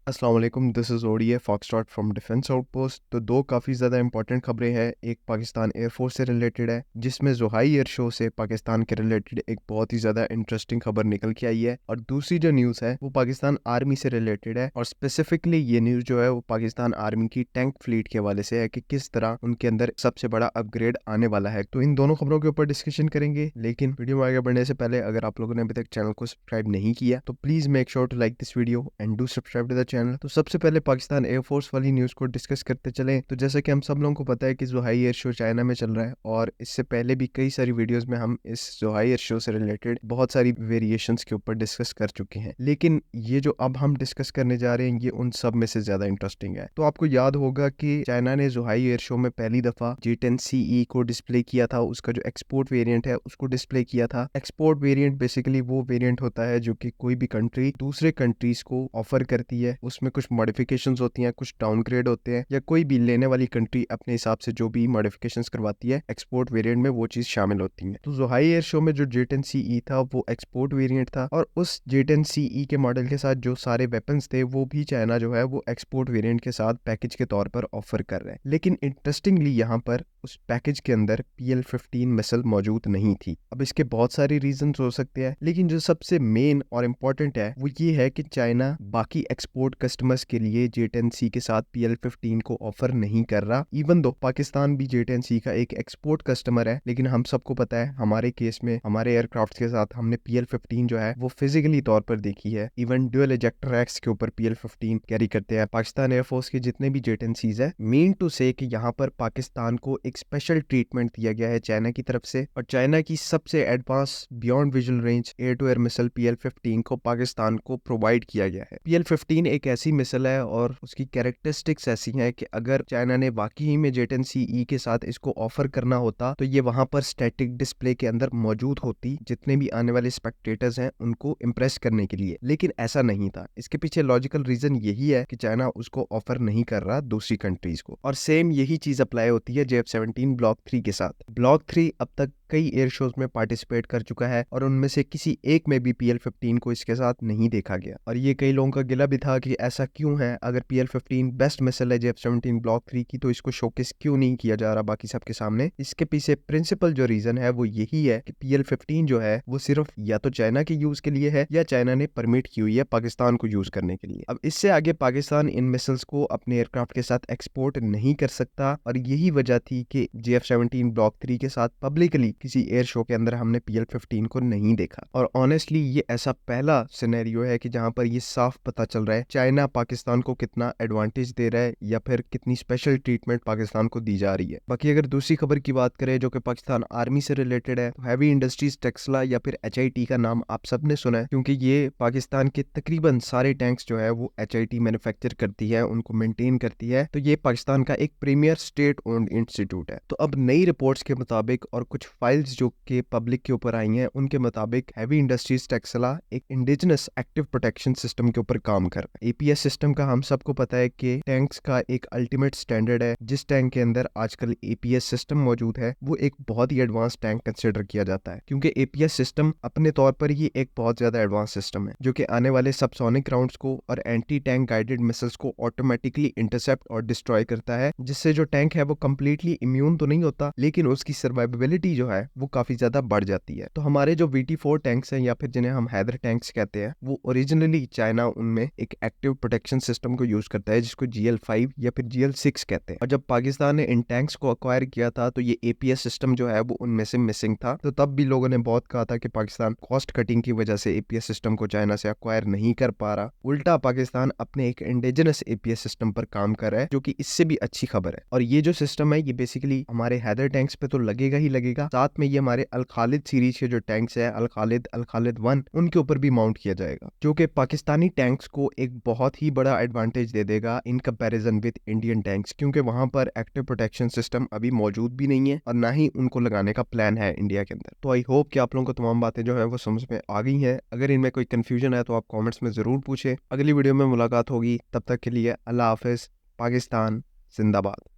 अस्सलाम वालेकुम, this is ODA foxtrot from defence outpost. तो दो काफ़ी ज़्यादा इंपॉर्टेंट खबरें हैं। एक पाकिस्तान एयरफोर्स से रिलेटेड है, जिसमें ज़ोहाई एयर शो से पाकिस्तान के रिलेटेड एक बहुत ही ज़्यादा इंटरेस्टिंग खबर निकल के आई है। और दूसरी जो न्यूज़ है वो पाकिस्तान आर्मी से रिलेटेड है, और स्पेसिफिकली ये न्यूज़ जो है वो पाकिस्तान आर्मी की टैंक फ्लीट के हवाले से है कि किस तरह उनके अंदर सबसे बड़ा अपग्रेड आने वाला है। तो इन दोनों खबरों के ऊपर डिस्कशन करेंगे, लेकिन वीडियो में आगे बढ़ने से पहले अगर आप लोगों ने अभी तक चैनल को सब्सक्राइब नहीं किया तो please make sure to like this video and do subscribe to the channel. तो सबसे पहले पाकिस्तान एयरफोर्स वाली न्यूज़ को डिस्कस करते चलें। तो जैसा कि हम सब लोगों को पता है कि ज़ोहाई एयर शो चाइना में चल रहा है, और इससे पहले भी कई सारी वीडियोस में हम इस ज़ोहाई एयर शो से रिलेटेड बहुत सारी वेरिएशंस के ऊपर डिस्कस कर चुके हैं। लेकिन ये जो अब हम डिस्कस करने जा रहे हैं ये उन सब में से ज़्यादा इंटरेस्टिंग है। तो आपको याद होगा कि चाइना ने ज़ोहाई एयर शो में पहली दफ़ा J10CE को डिस्प्ले किया था, उसका जो एक्सपोर्ट वेरिएंट है उसको डिस्प्ले किया था। एक्सपोर्ट वेरिएंट बेसिकली वो वेरिएंट होता है जो कि कोई भी कंट्री दूसरे कंट्रीज को ऑफर करती है। उसमें कुछ मॉडिफिकेशंस होती हैं, कुछ डाउनग्रेड होते हैं, या कोई भी लेने वाली कंट्री अपने हिसाब से जो भी मॉडिफिकेशंस करवाती है एक्सपोर्ट वेरिएंट में वो चीज शामिल होती है। तो ज़ोहाई एयर शो में जो J10CE था वो एक्सपोर्ट वेरिएंट था, और उस J10CE के मॉडल के साथ जो सारे वेपन्स थे वो भी चाइना जो है वो एक्सपोर्ट वेरिएंट के साथ पैकेज के तौर पर ऑफर कर रहे हैं। लेकिन इंटरेस्टिंगली यहाँ पर उस पैकेज के अंदर PL-15 मिसाइल मौजूद नहीं थी। अब इसके बहुत सारे रीजंस हो सकते हैं, लेकिन जो सबसे मेन और इम्पोर्टेंट है वो ये है कि चाइना बाकी एक्सपोर्ट कस्टमर्स के लिए J10C के साथ PL-15 को ऑफर नहीं कर रहा। इवन दो पाकिस्तान भी J10C का एक एक्सपोर्ट कस्टमर है, लेकिन हम सबको पता है हमारे केस में हमारे एयरक्राफ्ट के साथ हमने PL-15 जो है वो फिजिकली तौर पर देखी है। इवन ड्यूल इजेक्टर रैक्स के ऊपर PL-15 कैरी करते हैं पाकिस्तान एयरफोर्स के जितने भी J10Cs है। मीन टू से कि यहाँ पर पाकिस्तान को एक स्पेशल ट्रीटमेंट दिया गया है चाइना की तरफ से, और चाइना की सबसे advance beyond visual range air to air missile PL-15 को पाकिस्तान को प्रोवाइड किया गया है। PL-15 एक ऐसी मिसाइल है और उसकी कैरेक्टरिस्टिक्स ऐसी हैं कि अगर चाइना ने वाकई में J10CE के साथ इसको ऑफर करना होता तो ये वहां पर स्टैटिक डिस्प्ले के अंदर मौजूद होती, जितने भी आने वाले स्पेक्टेटर्स हैं उनको इम्प्रेस करने के लिए। लेकिन ऐसा नहीं था। इसके पीछे लॉजिकल रीजन यही है कि चाइना उसको ऑफर नहीं कर रहा दूसरी कंट्रीज को। और सेम यही चीज अप्लाई होती है JF-17 ब्लॉक 3 के साथ। ब्लॉक 3 अब तक कई एयर शोज में पार्टिसिपेट कर चुका है, और उनमें से किसी एक में भी PL-15 को इसके साथ नहीं देखा गया। और ये कई लोगों का गिला भी था कि ऐसा क्यों है, अगर PL-15 बेस्ट मिसाइल है JF-17 ब्लॉक 3 की तो इसको शोकेस क्यों नहीं किया जा रहा बाकी सबके सामने। इसके पीछे प्रिंसिपल जो रीजन है वो यही है कि PL-15 जो है वो सिर्फ या तो चाइना के यूज के लिए है या चाइना ने परमिट की हुई है पाकिस्तान को यूज करने के लिए। अब इससे आगे पाकिस्तान इन मिसाइल्स को अपने एयरक्राफ्ट के साथ एक्सपोर्ट नहीं कर सकता, और यही वजह थी कि JF-17 ब्लॉक 3 के साथ पब्लिकली किसी एयर शो के अंदर हमने PL-15 को नहीं देखा। और ऑनेस्टली ये ऐसा पहला सिनेरियो है कि जहां पर ये साफ पता चल रहा है चाइना पाकिस्तान को कितना एडवांटेज दे रहा है, या फिर कितनी स्पेशल ट्रीटमेंट पाकिस्तान को दी जा रही है। बाकी अगर दूसरी खबर की बात करें जो कि पाकिस्तान आर्मी से रिलेटेड है, तो हैवी इंडस्ट्रीज टेक्सला या फिर HIT का नाम आप सबने सुना है, क्योंकि ये पाकिस्तान के तकरीबन सारे टैंक्स जो है वो HIT मैन्युफैक्चर करती है, उनको मेंटेन करती है। तो ये पाकिस्तान का एक प्रीमियर स्टेट ओन्ड इंस्टीट्यूट है। तो अब नई रिपोर्ट्स के मुताबिक और कुछ फाइल्स जो के पब्लिक के ऊपर आई हैं उनके मुताबिक हैवी इंडस्ट्रीज टेक्सला एक इंडिजिनस एक्टिव प्रोटेक्शन सिस्टम के ऊपर काम कर रहा है। APS सिस्टम का हम सबको पता है कि टैंक्स का एक अल्टीमेट स्टैंडर्ड है। जिस टैंक के अंदर आजकल APS सिस्टम मौजूद है वो एक बहुत ही एडवांस टैंक कंसिडर किया जाता है, क्योंकि APS सिस्टम अपने तौर पर ही एक बहुत ज्यादा एडवांस सिस्टम है जो कि आने वाले सबसोनिक राउंड्स को और एंटी टैंक गाइडेड मिसाइल्स को ऑटोमेटिकली इंटरसेप्ट और डिस्ट्रॉय करता है, जिससे जो टैंक है वो कंप्लीटली इम्यून तो नहीं होता, लेकिन उसकी सर्वाइवेबिलिटी जो है वो काफी ज्यादा बढ़ जाती है। तो हमारे जो VT-4 टैंक्स हैं या फिर जिन्हें हम हैदर टैंक्स कहते हैं, वो ओरिजिनली चाइना उनमें एक एक्टिव प्रोटेक्शन सिस्टम को यूज करता है जिसको GL-5 या फिर GL-6 कहते हैं। और जब पाकिस्तान ने इन टैंक्स को अक्वायर किया था तो ये APS सिस्टम जो है वो उनमें से मिसिंग था। तो तब भी लोगों ने बहुत कहा था कि पाकिस्तान कॉस्ट कटिंग की वजह से APS सिस्टम को चाइना से अक्वायर नहीं कर पा रहा। उल्टा पाकिस्तान अपने एक इंडिजिनस APS सिस्टम पर काम कर रहा है, जो कि इससे भी अच्छी खबर है। और ये जो सिस्टम है ये बेसिकली हमारे हैदर टैंक्स पे तो लगेगा ही लगेगा, साथ में ये हमारे अल खालिद सीरीज के जो टैंक्स है अल खालिद 1 उनके ऊपर भी माउंट किया जाएगा, जो कि पाकिस्तानी टैंक्स को एक बहुत ही बड़ा एडवांटेज दे देगा in comparison with Indian tanks, क्योंकि वहां पर एक्टिव प्रोटेक्शन सिस्टम अभी मौजूद भी नहीं है और ना ही उनको लगाने का प्लान है इंडिया के अंदर। तो आई होप कि आप लोगों को तमाम बातें जो है वो समझ में आ गई हैं। अगर इनमें कोई कंफ्यूजन है तो आप कॉमेंट्स में जरूर पूछे। अगली वीडियो में मुलाकात होगी, तब तक के लिए अल्लाह हाफिज। पाकिस्तान जिंदाबाद।